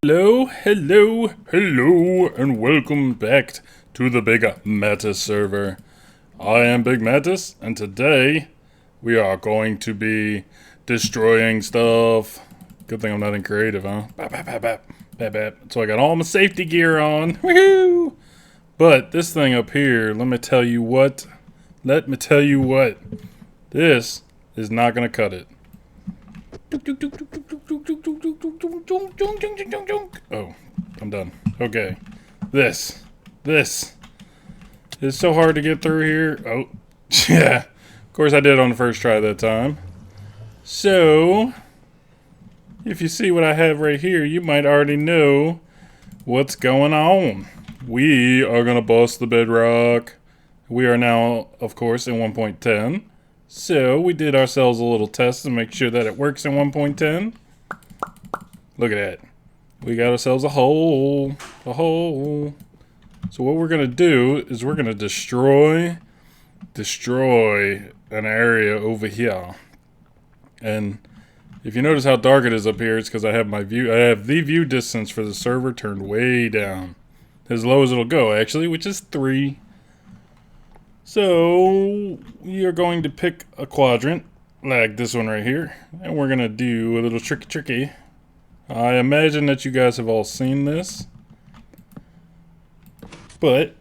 Hello, hello, hello, and welcome back to the Big Matis server. I am Big Matis, and today we are going to be destroying stuff. Good thing I'm not in creative, huh? Bap, bap, bap, bap, bap, bap. So I got all my safety gear on. Woohoo! But this thing up here, let me tell you what. This is not gonna cut it. Oh, I'm done. Okay. This is so hard to get through here. Oh, yeah. Of course I did on the first try that time. So, if you see what I have right here, you might already know what's going on. We are gonna bust the bedrock. We are now, of course, in 1.10. So, we did ourselves a little test to make sure that it works in 1.10. Look at that. We got ourselves a hole. A hole. So what we're going to do is we're going to destroy an area over here. And if you notice how dark it is up here, it's because I have the view distance for the server turned way down. As low as it'll go, actually, which is 3. So, you're going to pick a quadrant, like this one right here, and we're going to do a little tricky. I imagine that you guys have all seen this, but,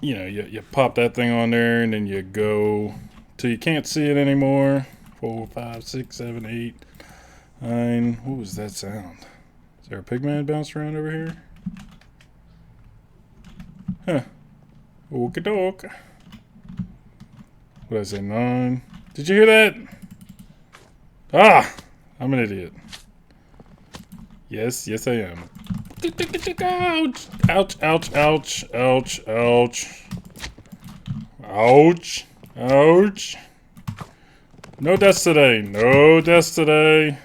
you know, you pop that thing on there, and then you go till you can't see it anymore. 4, 5, 6, 7, 8, 9, what was that sound? Is there a pigman bounced around over here? Huh. Okie doke. What did I say, 9? Did you hear that? Ah! I'm an idiot. Yes, I am. Ouch! Ouch, ouch, ouch, ouch, ouch. Ouch, ouch. No deaths today, no deaths today.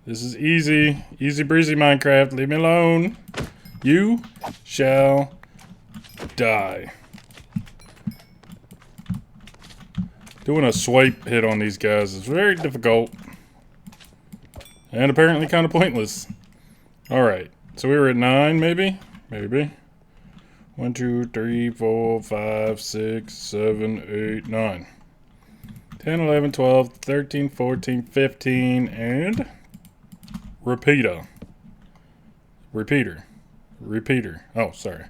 This is easy. Easy breezy Minecraft, leave me alone. You shall die. Doing a swipe hit on these guys is very difficult. And apparently kind of pointless. Alright, so we were at 9 maybe? Maybe. 1, 2, 3, 4, 5, 6, 7, 8, 9. 10, 11, 12, 13, 14, 15, and... Repeater. Oh, sorry.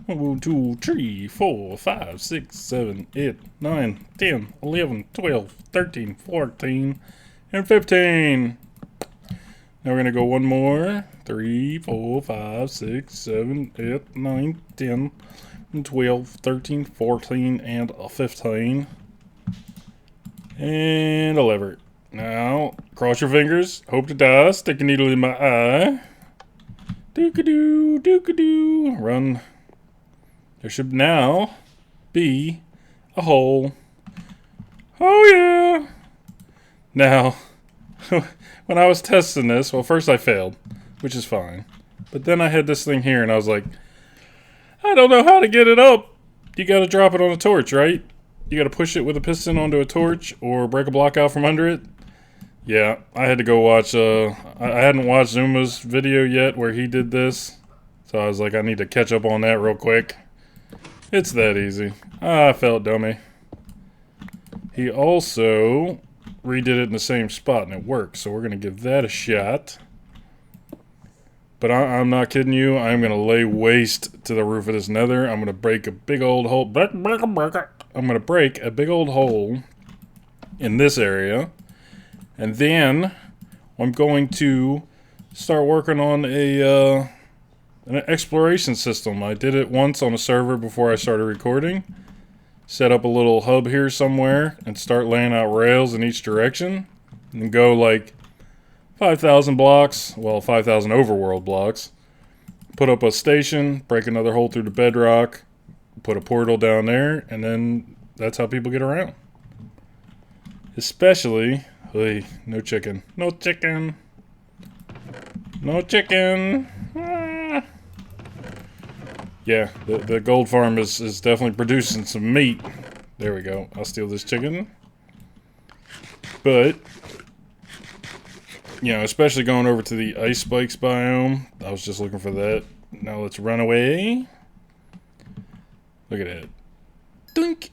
1, 2, 3, 4, 5, 6, 7, 8, 9, 10, 11, 12, 13, 14, and 15. Now we're going to go one more. 3, 4, 5, 6, 7, 8, 9, 10, 12, 13, 14, and 15. And a lever. Now, cross your fingers. Hope to die. Stick a needle in my eye. Dookadoo, dookadoo. Run. There should now be a hole. Oh yeah! Now, when I was testing this, well, first I failed, which is fine. But then I had this thing here, and I was like, I don't know how to get it up. You gotta drop it on a torch, right? You gotta push it with a piston onto a torch, or break a block out from under it. Yeah, I had to go watch, I hadn't watched Zuma's video yet where he did this. So I was like, I need to catch up on that real quick. It's that easy. I felt dummy. He also redid it in the same spot and it worked, so we're going to give that a shot. But I'm not kidding you. I'm going to lay waste to the roof of this nether. I'm going to break a big old hole. I'm going to break a big old hole in this area. And then I'm going to start working on an exploration system. I did it once on a server before I started recording. Set up a little hub here somewhere and start laying out rails in each direction. And go like 5,000 blocks, well 5,000 overworld blocks. Put up a station, break another hole through the bedrock, put a portal down there, and then that's how people get around. Especially, hey, no chicken. No chicken. No chicken. Ah. Yeah, the gold farm is definitely producing some meat. There we go. I'll steal this chicken. But, you know, especially going over to the ice spikes biome. I was just looking for that. Now let's run away. Look at that. Dunk!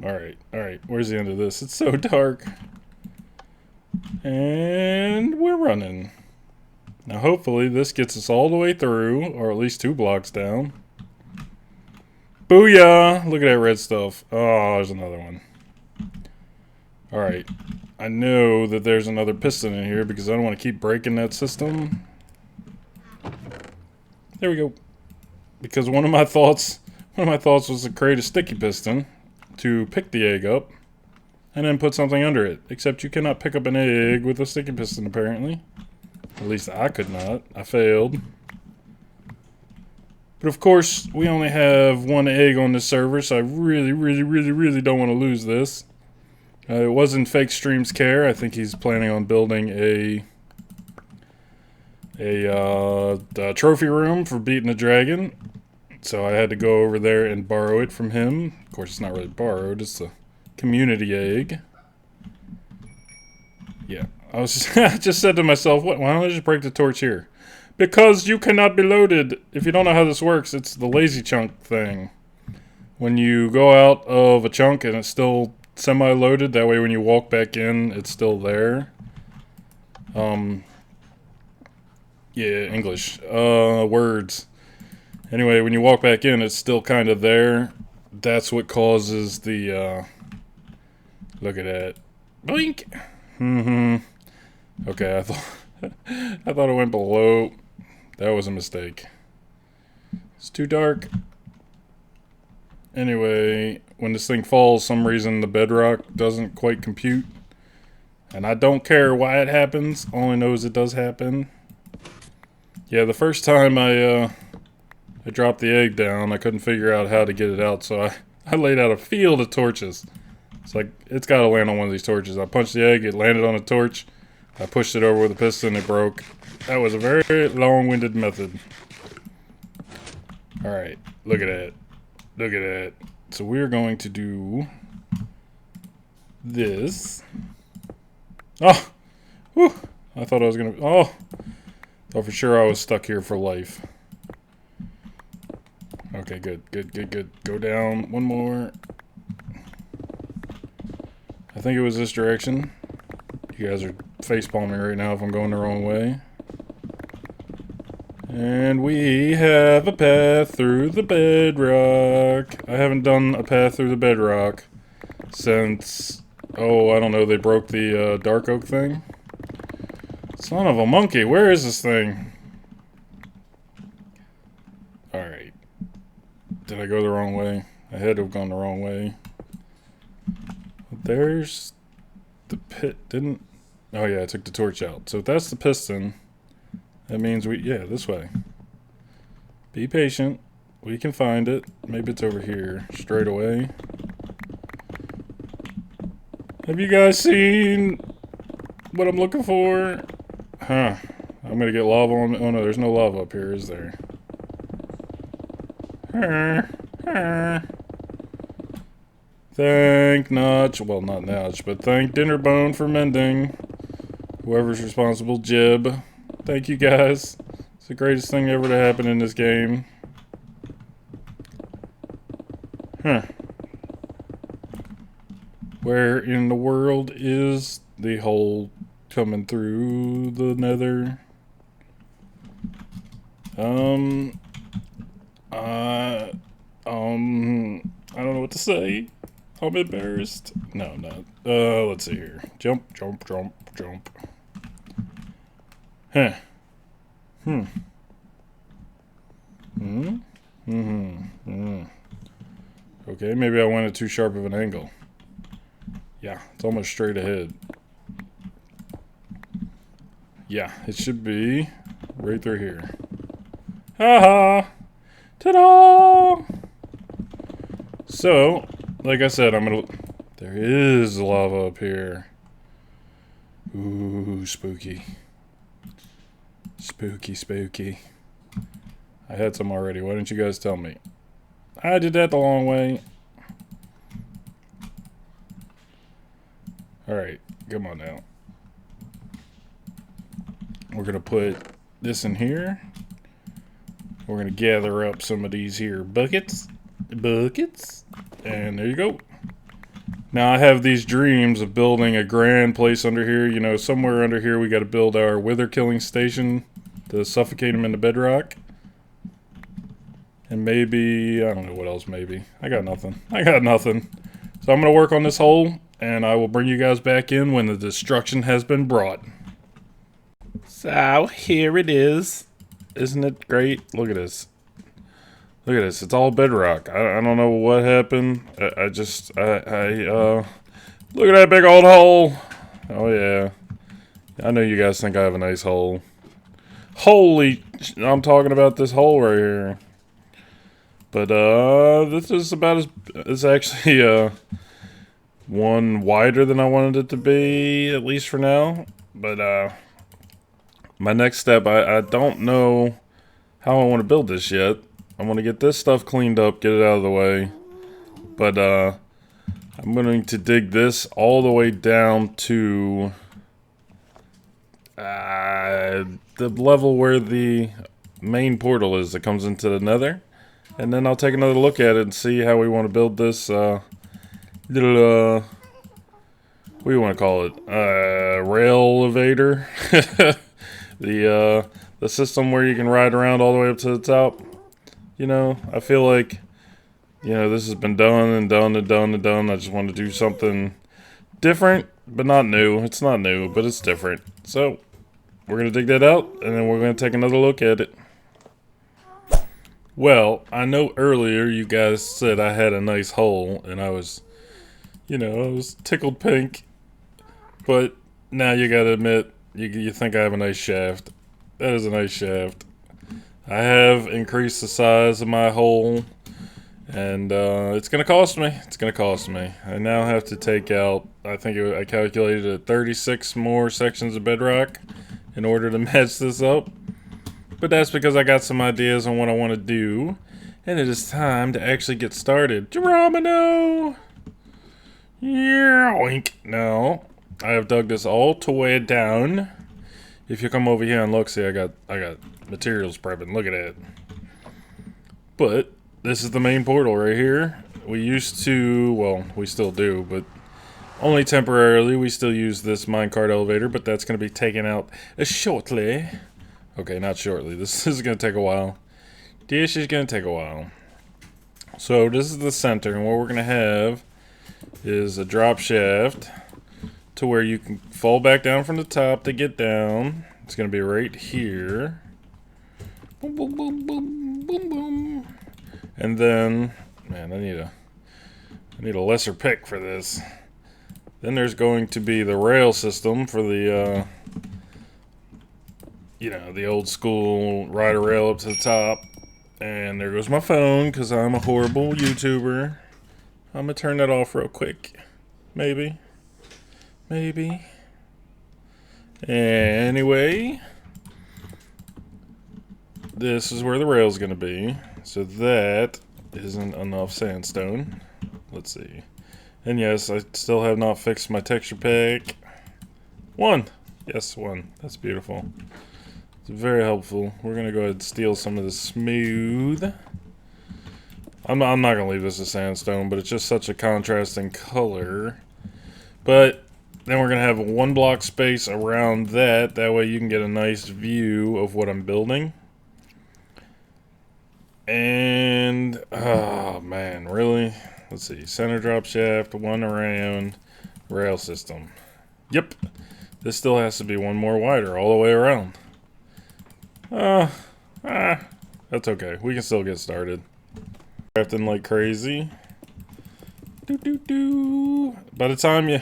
Alright, alright. Where's the end of this? It's so dark. And we're running. Now hopefully this gets us all the way through, or at least 2 blocks down. Booyah! Look at that red stuff. Oh, there's another one. Alright. I know that there's another piston in here because I don't want to keep breaking that system. There we go. Because one of my thoughts was to create a sticky piston to pick the egg up and then put something under it. Except you cannot pick up an egg with a sticky piston, apparently. At least I could not. I failed. But of course, we only have 1 egg on this server, so I really don't want to lose this. It wasn't FakeStream's care. I think he's planning on building a trophy room for beating the dragon. So I had to go over there and borrow it from him. Of course, it's not really borrowed. It's a community egg. Yeah. I just said to myself, why don't I just break the torch here? Because you cannot be loaded. If you don't know how this works, it's the lazy chunk thing. When you go out of a chunk and it's still semi-loaded, that way when you walk back in, it's still there. Yeah, English. Words. Anyway, when you walk back in, it's still kind of there. That's what causes the, look at that. Blink! Okay, I thought it went below. That was a mistake. It's too dark. Anyway, when this thing falls, some reason the bedrock doesn't quite compute. And I don't care why it happens. All I know is it does happen. Yeah, the first time I dropped the egg down, I couldn't figure out how to get it out, so I laid out a field of torches. It's like, it's got to land on one of these torches. I punched the egg, it landed on a torch. I pushed it over with a piston, it broke. That was a very long-winded method. Alright, look at that. Look at that. So we're going to do this. Oh! Whew! I thought I was gonna... Oh! Thought for sure I was stuck here for life. Okay, good. Go down. One more. I think it was this direction. You guys are facepalming right now if I'm going the wrong way. And we have a path through the bedrock. I haven't done a path through the bedrock since, oh, I don't know, they broke the dark oak thing. Son of a monkey, where is this thing? Alright. Did I go the wrong way? I had to have gone the wrong way. There's the pit, didn't... Oh yeah, I took the torch out. So if that's the piston, that means yeah, this way. Be patient. We can find it. Maybe it's over here, straight away. Have you guys seen what I'm looking for? Huh. I'm gonna get lava on... Oh no, there's no lava up here, is there? Thank Notch, well not Notch, but thank Dinnerbone for mending. Whoever's responsible, Jib. Thank you guys. It's the greatest thing ever to happen in this game. Huh. Where in the world is the hole coming through the nether? I don't know what to say. I'm embarrassed. No, not. Let's see here. Jump. Huh. Okay, maybe I went at too sharp of an angle. Yeah, it's almost straight ahead. Yeah, it should be right through here. Haha! Ta-da! So, like I said, there is lava up here. Ooh, spooky. Spooky. I had some already. Why didn't you guys tell me? I did that the long way. Alright, come on now. We're going to put this in here. We're going to gather up some of these here buckets. And there you go. Now I have these dreams of building a grand place under here. You know, somewhere under here we got to build our wither killing station to suffocate them in the bedrock. And maybe, I don't know what else maybe. I got nothing. So I'm going to work on this hole, and I will bring you guys back in when the destruction has been brought. So here it is. Isn't it great? Look at this. Look at this. It's all bedrock. I don't know what happened. Look at that big old hole. Oh yeah. I know you guys think I have a nice hole. I'm talking about this hole right here. But this is about as, it's actually one wider than I wanted it to be, at least for now. But my next step, I don't know how I want to build this yet. I want to get this stuff cleaned up, get it out of the way. But I'm going to dig this all the way down to the level where the main portal is that comes into the nether. And then I'll take another look at it and see how we want to build this little, what do you want to call it? Railevator. The system where you can ride around all the way up to the top. You know, I feel like, you know, this has been done and done and done and done. I just want to do something different, but not new. It's not new, but it's different. So, we're going to dig that out, and then we're going to take another look at it. Well, I know earlier you guys said I had a nice hole, and I was, you know, I was tickled pink. But now you got to admit, you think I have a nice shaft. That is a nice shaft. I have increased the size of my hole, and it's going to cost me. It's going to cost me. I now have to take out, I think I calculated it, 36 more sections of bedrock in order to match this up. But that's because I got some ideas on what I want to do, and it is time to actually get started. Geronimo! Yeah, wink. No, I have dug this all the way down. If you come over here and look, see, I got materials prepping. Look at that. But this is the main portal right here. We used to, well, we still do, but only temporarily. We still use this minecart elevator, but that's going to be taken out shortly. Okay, not shortly. This is going to take a while. This is going to take a while. So this is the center, and what we're going to have is a drop shaft to where you can fall back down from the top to get down. It's going to be right here. Boom, boom, boom, boom, boom, boom. And then, man, I need a lesser pick for this. Then there's going to be the rail system for the, you know, the old school rider rail up to the top. And there goes my phone, because I'm a horrible YouTuber. I'm going to turn that off real quick. Maybe. Anyway, this is where the rail's going to be. So that isn't enough sandstone. Let's see. And yes, I still have not fixed my texture pack. One. Yes, one. That's beautiful. It's very helpful. We're going to go ahead and steal some of the smooth. I'm not going to leave this as sandstone, but it's just such a contrasting color. But then we're going to have one block space around that. That way you can get a nice view of what I'm building. And, oh man, really? Let's see. Center drop shaft, one around, rail system. Yep. This still has to be one more wider all the way around. That's okay. We can still get started. Crafting like crazy. By the time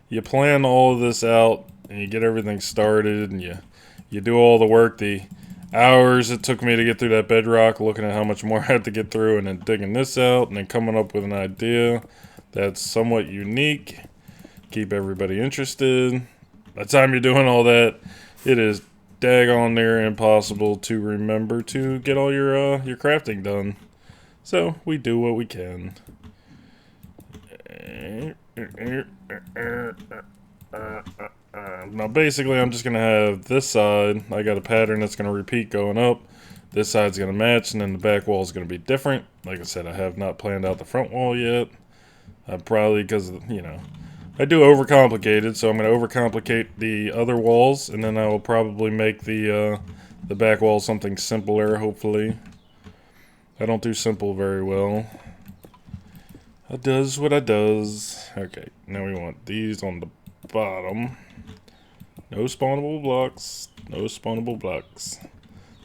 you plan all of this out and you get everything started and you do all the work, the hours it took me to get through that bedrock, looking at how much more I had to get through, and then digging this out and then coming up with an idea that's somewhat unique, keep everybody interested. By the time you're doing all that, it is daggone near impossible to remember to get all your crafting done. So we do what we can. Now basically I'm just going to have this side, I got a pattern that's going to repeat going up. This side's going to match, and then the back wall is going to be different. Like I said, I have not planned out the front wall yet. I probably, because, you know, I do overcomplicate it, so I'm going to overcomplicate the other walls, and then I will probably make the back wall something simpler, hopefully. I don't do simple very well. I does what I does. Okay, now we want these on the bottom. No spawnable blocks. No spawnable blocks.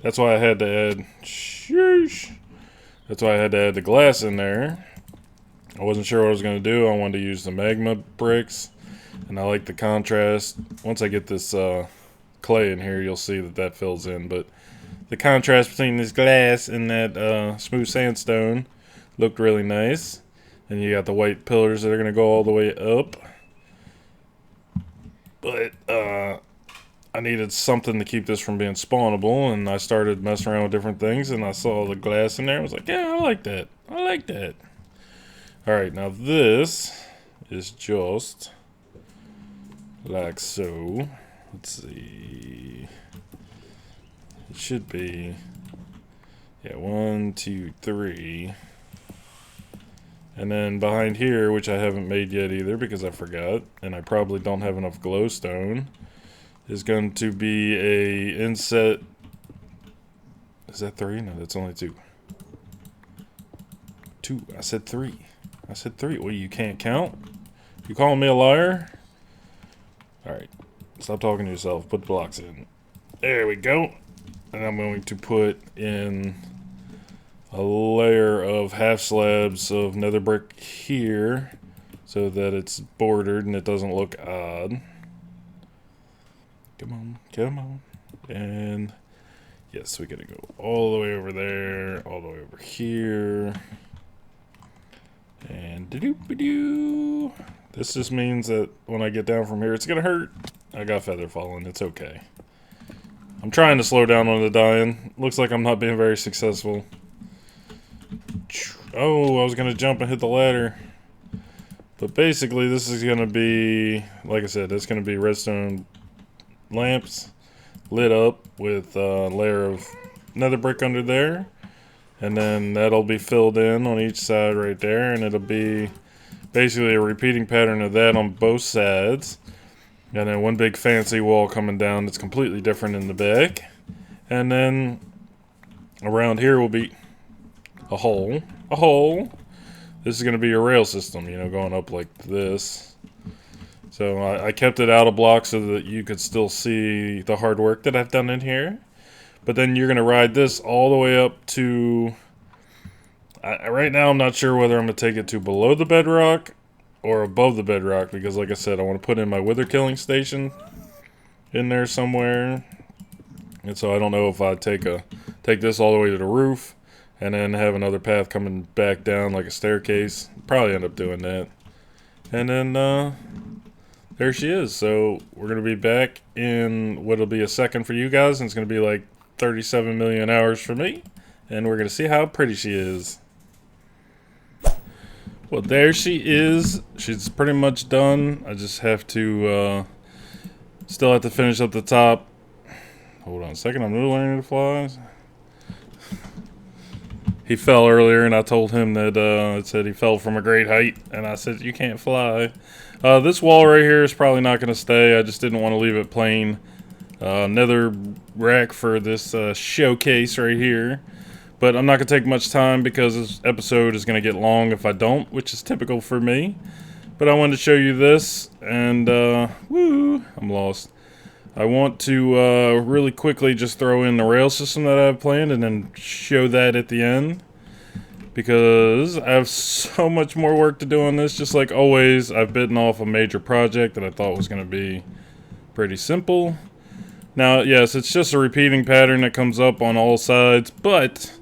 That's why I had to add... Sheesh. That's why I had to add the glass in there. I wasn't sure what I was going to do. I wanted to use the magma bricks. And I like the contrast. Once I get this clay in here, you'll see that that fills in. But the contrast between this glass and that smooth sandstone looked really nice. And you got the white pillars that are going to go all the way up. But I needed something to keep this from being spawnable, and I started messing around with different things, and I saw the glass in there. I was like, yeah, I like that. I like that. Alright, now this is just like so. Let's see. It should be, yeah, 1, 2, 3. And then behind here, which I haven't made yet either because I forgot, and I probably don't have enough glowstone, is going to be a inset. Is that 3? No, that's only 2. 2. I said 3. I said 3. Well, you can't count? You calling me a liar? Alright. Stop talking to yourself. Put the blocks in. There we go. And I'm going to put in a layer of half slabs of nether brick here so that it's bordered and it doesn't look odd. Come on, come on. And yes, we gotta go all the way over there, all the way over here. And doo-doo-doo. This just means that when I get down from here, it's gonna hurt. I got feather falling, it's okay. I'm trying to slow down on the dying. Looks like I'm not being very successful. Oh, I was gonna jump and hit the ladder. But basically, this is gonna be, like I said, it's gonna be redstone lamps lit up with a layer of nether brick under there, and then that'll be filled in on each side right there, and it'll be basically a repeating pattern of that on both sides, and then one big fancy wall coming down that's completely different in the back, and then around here will be a hole. This is going to be a rail system, you know, going up like this. So I kept it out of blocks so that you could still see the hard work that I've done in here. But then you're going to ride this all the way up to... right now I'm not sure whether I'm going to take it to below the bedrock or above the bedrock. Because like I said, I want to put in my wither killing station in there somewhere. And so I don't know if I take this all the way to the roof and then have another path coming back down like a staircase. Probably end up doing that. And then... there she is. So we're going to be back in what'll be a second for you guys, and it's going to be like 37 million hours for me, and we're going to see how pretty she is. Well, there she is. She's pretty much done. I just have to still have to finish up the top. Hold on a second, I'm really learning to fly. He fell earlier, and I told him that it said he fell from a great height, and I said you can't fly. This wall right here is probably not going to stay. I just didn't want to leave it plain. Nether rack for this showcase right here. But I'm not going to take much time because this episode is going to get long if I don't, which is typical for me. But I wanted to show you this, and woo, I'm lost. I want to really quickly just throw in the rail system that I have planned and then show that at the end. Because I have so much more work to do on this. Just like always, I've bitten off a major project that I thought was going to be pretty simple. Now, yes, it's just a repeating pattern that comes up on all sides, but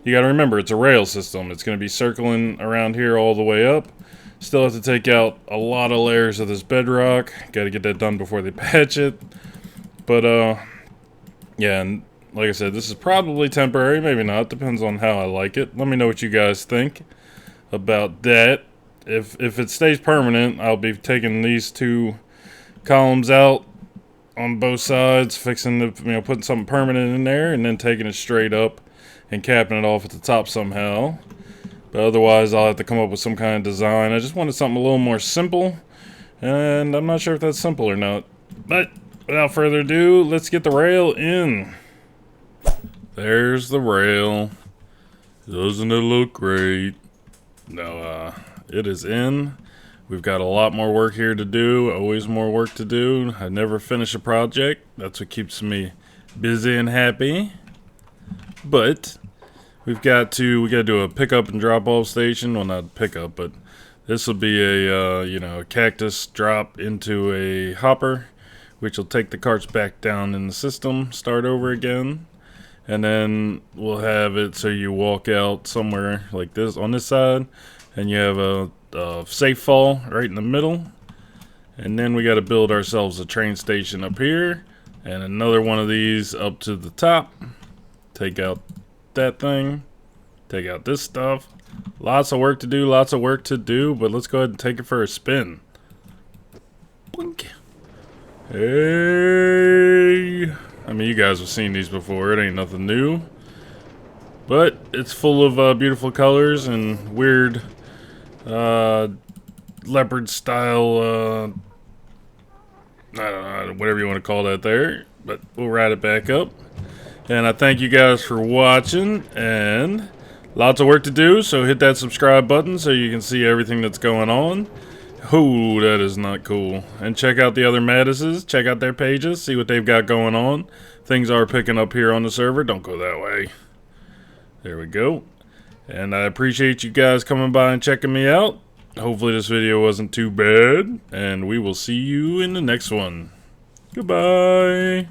you got to remember, it's a rail system. It's going to be circling around here all the way up. Still have to take out a lot of layers of this bedrock. Got to get that done before they patch it. But, yeah, and like I said, this is probably temporary, maybe not. Depends on how I like it. Let me know what you guys think about that. If it stays permanent, I'll be taking these two columns out on both sides, fixing the, putting something permanent in there, and then taking it straight up and capping it off at the top somehow. But otherwise, I'll have to come up with some kind of design. I just wanted something a little more simple, and I'm not sure if that's simple or not. But without further ado, let's get the rail in. There's the rail. Doesn't it look great? No, it is in. We've got a lot more work here to do. Always more work to do. I never finish a project. That's what keeps me busy and happy. But we got to do a pickup and drop off station. Well, not pickup, but this will be a a cactus drop into a hopper, which will take the carts back down in the system, start over again. And then we'll have it so you walk out somewhere like this on this side, and you have a safe fall right in the middle. And then we got to build ourselves a train station up here, and another one of these up to the top. Take out that thing, take out this stuff. Lots of work to do, but let's go ahead and take it for a spin. Blink. Hey. I mean, you guys have seen these before. It ain't nothing new. But it's full of beautiful colors and weird leopard style, I don't know, whatever you want to call that there. But we'll ride it back up. And I thank you guys for watching. And lots of work to do, so hit that subscribe button so you can see everything that's going on. Oh, that is not cool. And check out the other Matises. Check out their pages. See what they've got going on. Things are picking up here on the server. Don't go that way. There we go. And I appreciate you guys coming by and checking me out. Hopefully this video wasn't too bad. And we will see you in the next one. Goodbye.